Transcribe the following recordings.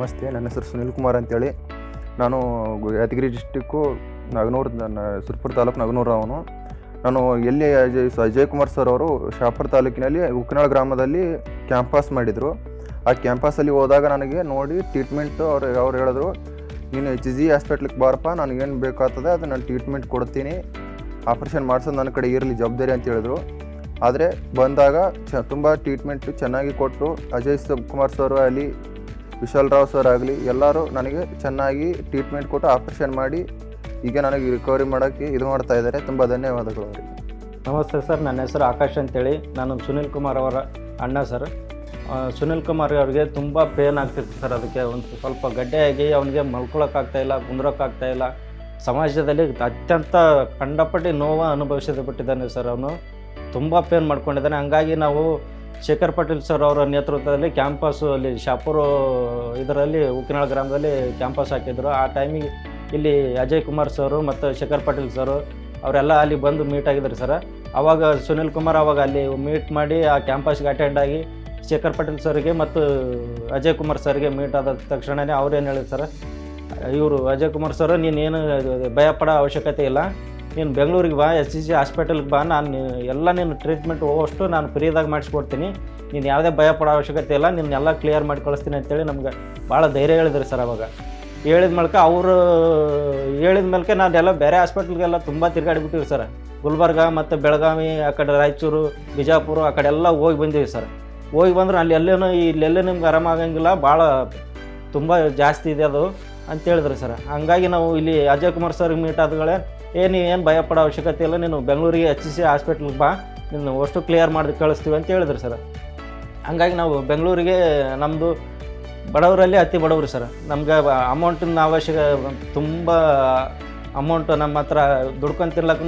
ನಮಸ್ತೆ. ನನ್ನ ಹೆಸರು ಸುನಿಲ್ ಕುಮಾರ್ ಅಂತೇಳಿ. ನಾನು ಯಾದಗಿರಿ ಡಿಸ್ಟಿಕ್ಕು ನಗನೂರು, ಸುರಪುರ ತಾಲೂಕು ನಗನೂರು ಅವನು. ನಾನು ಎಲ್ಲಿ ಅಜಯ್ ಕುಮಾರ್ ಸರ್ ಅವರು ಶಾಪುರ ತಾಲೂಕಿನಲ್ಲಿ ಉಕ್ಕನಾಳ್ ಗ್ರಾಮದಲ್ಲಿ ಕ್ಯಾಂಪಸ್ ಮಾಡಿದರು. ಆ ಕ್ಯಾಂಪಸಲ್ಲಿ ಹೋದಾಗ ನನಗೆ ನೋಡಿ ಟ್ರೀಟ್ಮೆಂಟು ಅವ್ರು ಹೇಳಿದ್ರು, ನೀನು HG ಹಾಸ್ಪಿಟ್ಲಿಗೆ ಬಾರಪ್ಪ, ನನಗೇನು ಬೇಕಾಗ್ತದೆ ಅದು ನಾನು ಟ್ರೀಟ್ಮೆಂಟ್ ಕೊಡ್ತೀನಿ, ಆಪ್ರೇಷನ್ ಮಾಡಿಸೋದು ನನ್ನ ಕಡೆ ಇರಲಿ ಜವಾಬ್ದಾರಿ ಅಂತ ಹೇಳಿದ್ರು. ಆದರೆ ಬಂದಾಗ ತುಂಬ ಟ್ರೀಟ್ಮೆಂಟು ಚೆನ್ನಾಗಿ ಕೊಟ್ಟು ಅಜಯ್ ಕುಮಾರ್ ಸರ್ ಆಗಲಿ, ವಿಶಾಲ್ ರಾವ್ ಸರ್ ಆಗಲಿ ಎಲ್ಲರೂ ನನಗೆ ಚೆನ್ನಾಗಿ ಟ್ರೀಟ್ಮೆಂಟ್ ಕೊಟ್ಟು ಆಪ್ರೇಷನ್ ಮಾಡಿ ಈಗ ನನಗೆ ರಿಕವರಿ ಮಾಡೋಕ್ಕೆ ಇದು ಮಾಡ್ತಾ ಇದ್ದಾರೆ. ತುಂಬ ಧನ್ಯವಾದಗಳು ಅವರಿಗೆ. ನಮಸ್ತೆ ಸರ್, ನನ್ನ ಹೆಸರು ಆಕಾಶ್ ಅಂತೇಳಿ. ನಾನು ಸುನಿಲ್ ಕುಮಾರ್ ಅವರ ಅಣ್ಣ ಸರ್. ಸುನಿಲ್ ಕುಮಾರ್ ಅವರಿಗೆ ತುಂಬ ಪೇನ್ ಆಗ್ತಿತ್ತು ಸರ್. ಅದಕ್ಕೆ ಒಂದು ಸ್ವಲ್ಪ ಗಡ್ಡೆಯಾಗಿ ಅವನಿಗೆ ಮಲ್ಕೊಳ್ಳೋಕ್ಕಾಗ್ತಾಯಿಲ್ಲ, ಕುಂದ್ರೋಕ್ಕಾಗ್ತಾಯಿಲ್ಲ. ಸಮಾಜದಲ್ಲಿ ಅತ್ಯಂತ ಕಂಡಪಟ್ಟಿ ನೋವು ಅನುಭವಿಸಿಬಿಟ್ಟಿದ್ದಾನೆ ಸರ್. ಅವನು ತುಂಬ ಪೇನ್ ಮಾಡ್ಕೊಂಡಿದ್ದಾನೆ. ಹಂಗಾಗಿ ನಾವು ಶೇಖರ್ ಪಾಟೀಲ್ ಸರ್ ಅವರ ನೇತೃತ್ವದಲ್ಲಿ ಕ್ಯಾಂಪಸ್ಸು ಅಲ್ಲಿ ಶಾಪುರ ಇದರಲ್ಲಿ ಉಕ್ಕಿನಾಳ್ ಗ್ರಾಮದಲ್ಲಿ ಕ್ಯಾಂಪಸ್ ಹಾಕಿದ್ರು. ಆ ಟೈಮಿಗೆ ಇಲ್ಲಿ ಅಜಯ್ ಕುಮಾರ್ ಸರು ಮತ್ತು ಶೇಖರ್ ಪಾಟೀಲ್ ಸರು ಅವರೆಲ್ಲ ಅಲ್ಲಿ ಬಂದು ಮೀಟ್ ಆಗಿದ್ರು ಸರ್. ಆವಾಗ ಸುನಿಲ್ ಕುಮಾರ್ ಅವಾಗ ಅಲ್ಲಿ ಮೀಟ್ ಮಾಡಿ ಆ ಕ್ಯಾಂಪಸ್ಗೆ ಅಟೆಂಡ್ ಆಗಿ ಶೇಖರ್ ಪಾಟೀಲ್ ಸರ್ಗೆ ಮತ್ತು ಅಜಯ್ ಕುಮಾರ್ ಸರ್ಗೆ ಮೀಟ್ ಆದ ತಕ್ಷಣವೇ ಅವ್ರೇನು ಹೇಳಿದ್ರು ಸರ್, ಇವರು ಅಜಯ್ ಕುಮಾರ್ ಸರ್, ನೀನೇನು ಭಯಪಡೋ ಅವಶ್ಯಕತೆ ಇಲ್ಲ, ನೀನು ಬೆಂಗಳೂರಿಗೆ ಬಾ, SCG ಹಾಸ್ಪಿಟಲ್ಗೆ ಬಾ, ನಾನು ಎಲ್ಲ ನೀನು ಟ್ರೀಟ್ಮೆಂಟ್ ಹೋಗೋಷ್ಟು ನಾನು ಫ್ರೀದಾಗ ಮಾಡಿಸ್ಕೊಡ್ತೀನಿ, ನೀನು ಯಾವುದೇ ಭಯಪಡೋ ಅವಶ್ಯಕತೆ ಇಲ್ಲ, ನಿನ್ನೆಲ್ಲ ಕ್ಲಿಯರ್ ಮಾಡಿ ಕಳಿಸ್ತೀನಿ ಅಂತೇಳಿ ನಮ್ಗೆ ಭಾಳ ಧೈರ್ಯ ಹೇಳಿದ್ರಿ ಸರ್. ಅವಾಗ ಹೇಳಿದ ಮೂಲಕ ಅವರು ಹೇಳಿದ ಮೇಲೆ ನಾನೆಲ್ಲ ಬೇರೆ ಹಾಸ್ಪಿಟ್ಲ್ಗೆಲ್ಲ ತುಂಬ ತಿರುಗಾಡಿಬಿಟ್ಟಿವಿ ಸರ್. ಗುಲ್ಬರ್ಗ ಮತ್ತು ಬೆಳಗಾವಿ, ಆ ಕಡೆ ರಾಯಚೂರು, ಬಿಜಾಪುರ ಆ ಕಡೆ ಎಲ್ಲ ಹೋಗಿ ಬಂದೀವಿ ಸರ್. ಹೋಗಿ ಬಂದ್ರೆ ಅಲ್ಲಿ ಎಲ್ಲೇನೋ ಇಲ್ಲೆಲ್ಲೇ ನಿಮ್ಗೆ ಆರಾಮಾಗಂಗಿಲ್ಲ, ಭಾಳ ತುಂಬ ಜಾಸ್ತಿ ಇದೆ ಅದು ಅಂತ ಹೇಳಿದ್ರು ಸರ್. ಹಂಗಾಗಿ ನಾವು ಇಲ್ಲಿ ಅಜಯ್ ಕುಮಾರ್ ಸರ್ಗೆ ಮೀಟ್ ಆದಗಳೇ, ನೀವೇನು ಭಯಪಡೋ ಅವಶ್ಯಕತೆ ಇಲ್ಲ, ನೀನು ಬೆಂಗಳೂರಿಗೆ HCG ಹಾಸ್ಪಿಟ್ಲಿಗೆ ಬಾ, ನೀನು ಅಷ್ಟು ಕ್ಲಿಯರ್ ಮಾಡಿ ಕಳಿಸ್ತೀವಿ ಅಂತ ಹೇಳಿದ್ರು ಸರ್. ಹಂಗಾಗಿ ನಾವು ಬೆಂಗಳೂರಿಗೆ, ನಮ್ಮದು ಬಡವರಲ್ಲಿ ಅತಿ ಬಡವರು ಸರ್, ನಮ್ಗೆ ಅಮೌಂಟಿನ ಅವಶ್ಯಕ ತುಂಬ ಅಮೌಂಟು ನಮ್ಮ ಹತ್ರ ದುಡ್ಕೊಂಡು ತಿನ್ಲಕ್ಕೂ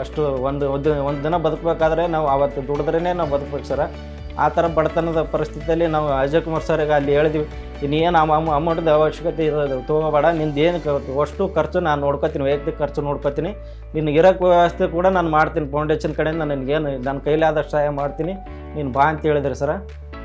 ಅಷ್ಟು ಒಂದು ದಿನ ಬದುಕಬೇಕಾದ್ರೆ ನಾವು ಅವತ್ತು ದುಡಿದ್ರೇ ನಾವು ಬದುಕಬೇಕು ಸರ್. ಆ ಥರ ಬಡತನದ ಪರಿಸ್ಥಿತಿಯಲ್ಲಿ ನಾವು ಅಜಯ್ ಕುಮಾರ್ ಸರ್ಗೆ ಅಲ್ಲಿ ಹೇಳಿದ್ವಿ, ನೀನು ಅಮೌಂಟ್ದು ಅವಶ್ಯಕತೆ ಇರೋದು ತೊಗೋಬೇಡ, ನಿಂದು ಏನು ಅಷ್ಟು ಖರ್ಚು ನಾನು ನೋಡ್ಕೊತೀನಿ, ವೈಯಕ್ತಿಕ ಖರ್ಚು ನೋಡ್ಕೊತೀನಿ, ನಿನಗೆ ಇರೋಕ್ಕೆ ವ್ಯವಸ್ಥೆ ಕೂಡ ನಾನು ಮಾಡ್ತೀನಿ, ಫೌಂಡೇಶನ್ ಕಡೆಯಿಂದ ನನಗೇನು ನನ್ನ ಕೈಲಾದಷ್ಟು ಸಹಾಯ ಮಾಡ್ತೀನಿ, ನೀನು ಬಾ ಅಂತ ಹೇಳಿದ್ರಿ ಸರ್.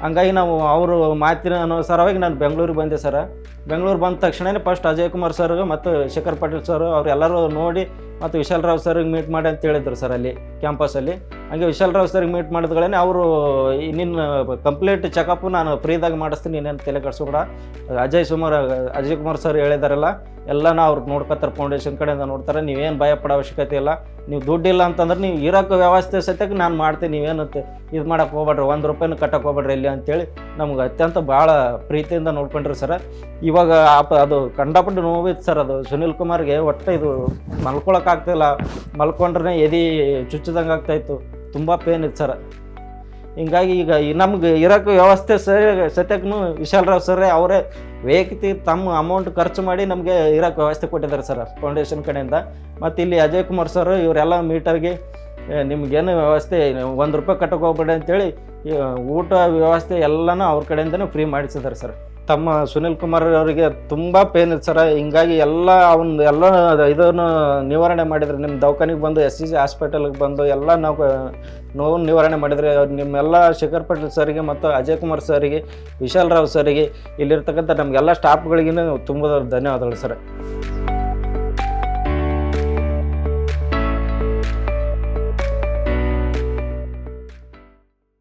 ಹಂಗಾಗಿ ನಾವು ಅವರು ಮಾತಿನ ಅನುಸಾರವಾಗಿ ನಾನು ಬೆಂಗಳೂರಿಗೆ ಬಂದೆ ಸರ್. ಬೆಂಗಳೂರು ಬಂದ ತಕ್ಷಣವೇ ಫಸ್ಟ್ ಅಜಯ್ ಕುಮಾರ್ ಸರ್ಗೆ ಮತ್ತು ಶೇಖರ್ ಪಾಟೀಲ್ ಸರ್ ಅವರೆಲ್ಲರೂ ನೋಡಿ ಮತ್ತು ವಿಶಾಲ್ ರಾವ್ ಸರ್ಗೆ ಮೀಟ್ ಮಾಡಿ ಅಂತ ಹೇಳಿದ್ರು ಸರ್ ಅಲ್ಲಿ ಕ್ಯಾಂಪಸಲ್ಲಿ. ಹಂಗೆ ವಿಶಾಲ್ ರಾವ್ ಸರ್ಗೆ ಮೀಟ್ ಮಾಡಿದ್ಗಳೇ ಅವರು, ನಿನ್ನ ಕಂಪ್ಲೀಟ್ ಚೆಕಪ್ಪು ನಾನು ಫ್ರೀದಾಗ ಮಾಡಿಸ್ತೀನಿ, ನೀನೇನು ತಲೆ ಕೆಡಿಸ್ಬೇಡ, ಅಜಯ್ ಕುಮಾರ್ ಸರ್ ಹೇಳಿದಾರಲ್ಲ ಎಲ್ಲನೂ ಅವ್ರು ನೋಡ್ಕೊತಾರೆ, ಫೌಂಡೇಶನ್ ಕಡೆಯಿಂದ ನೋಡ್ತಾರೆ, ನೀವೇನು ಭಯಪಡೋ ಅವಶ್ಯಕತೆ ಇಲ್ಲ, ನೀವು ದುಡ್ಡಿಲ್ಲ ಅಂತಂದ್ರೆ ನೀವು ಇರೋಕ್ಕೆ ವ್ಯವಸ್ಥೆ ಸತ್ಯಕ್ಕೆ ನಾನು ಮಾಡ್ತೀನಿ, ನೀವೇನು ಇದು ಮಾಡೋಕ್ಕೆ ಹೋಗ್ಬೇಡ್ರಿ, ₹1 ಕಟ್ಟಕ್ಕೆ ಹೋಗ್ಬೇಡ್ರಿ ಇಲ್ಲಿ ಅಂತೇಳಿ ನಮ್ಗೆ ಅತ್ಯಂತ ಭಾಳ ಪ್ರೀತಿಯಿಂದ ನೋಡ್ಕೊಂಡ್ರಿ ಸರ್. ಇವಾಗ ಅದು ಕಂಡಪಟ್ಟು ನೋವಿತ್ತು ಸರ್. ಅದು ಸುನಿಲ್ ಕುಮಾರ್ಗೆ ಒಟ್ಟು ಇದು ಮಲ್ಕೊಳಕ್ಕಾಗ್ತಾಯಿಲ್ಲ, ಮಲ್ಕೊಂಡ್ರೆ ಎದೆ ಚುಚ್ಚಿದಂಗೆ ಆಗ್ತಾಯಿತ್ತು, ತುಂಬ ಪೇನ್ ಇತ್ತು ಸರ್. ಹಿಂಗಾಗಿ ಈಗ ನಮ್ಗೆ ಇರೋಕ್ಕೆ ವ್ಯವಸ್ಥೆ ಸತ್ಯಕ್ಕೂ ವಿಶಾಲ್ ರಾವ್ ಸರ್ ಅವರೇ ವೈಯಕ್ತಿಕ ತಮ್ಮ ಅಮೌಂಟ್ ಖರ್ಚು ಮಾಡಿ ನಮಗೆ ಇರೋಕ್ಕೆ ವ್ಯವಸ್ಥೆ ಕೊಟ್ಟಿದ್ದಾರೆ ಸರ್ ಫೌಂಡೇಶನ್ ಕಡೆಯಿಂದ. ಮತ್ತು ಇಲ್ಲಿ ಅಜಯ್ ಕುಮಾರ್ ಸರ್ ಇವರೆಲ್ಲ ಮೀಟಾಗಿ ನಿಮ್ಗೇನು ವ್ಯವಸ್ಥೆ ₹1 ಕಟ್ಟಕ್ಕೆ ಹೋಗ್ಬೇಡಿ ಅಂತೇಳಿ ಊಟ ವ್ಯವಸ್ಥೆ ಎಲ್ಲನೂ ಅವ್ರ ಕಡೆಯಿಂದನೂ ಫ್ರೀ ಮಾಡಿಸಿದ್ದಾರೆ ಸರ್. ತಮ್ಮ ಸುನಿಲ್ ಕುಮಾರ್ ಅವರಿಗೆ ತುಂಬ ಪೇನ್ ಇತ್ತು ಸರ್. ಹಿಂಗಾಗಿ ಎಲ್ಲ ಇದನ್ನು ನಿವಾರಣೆ ಮಾಡಿದರೆ, ನಿಮ್ಮ ದವಾಖಾನೆಗೆ ಬಂದು SCG ಹಾಸ್ಪಿಟಲ್ಗೆ ಬಂದು ಎಲ್ಲ ನಾವು ನೋವು ನಿವಾರಣೆ ಮಾಡಿದರೆ, ನಿಮ್ಮೆಲ್ಲ ಶೇಖರ್ ಪಾಟೀಲ್ ಸರಿಗೆ ಮತ್ತು ಅಜಯ್ ಕುಮಾರ್ ಸರಿಗೆ, ವಿಶಾಲ್ ರಾವ್ ಸರಿಗೆ, ಇಲ್ಲಿರ್ತಕ್ಕಂಥ ನಮಗೆಲ್ಲ ಸ್ಟಾಫ್ಗಳಿಗೂ ತುಂಬ ಧನ್ಯವಾದಗಳು ಸರ್.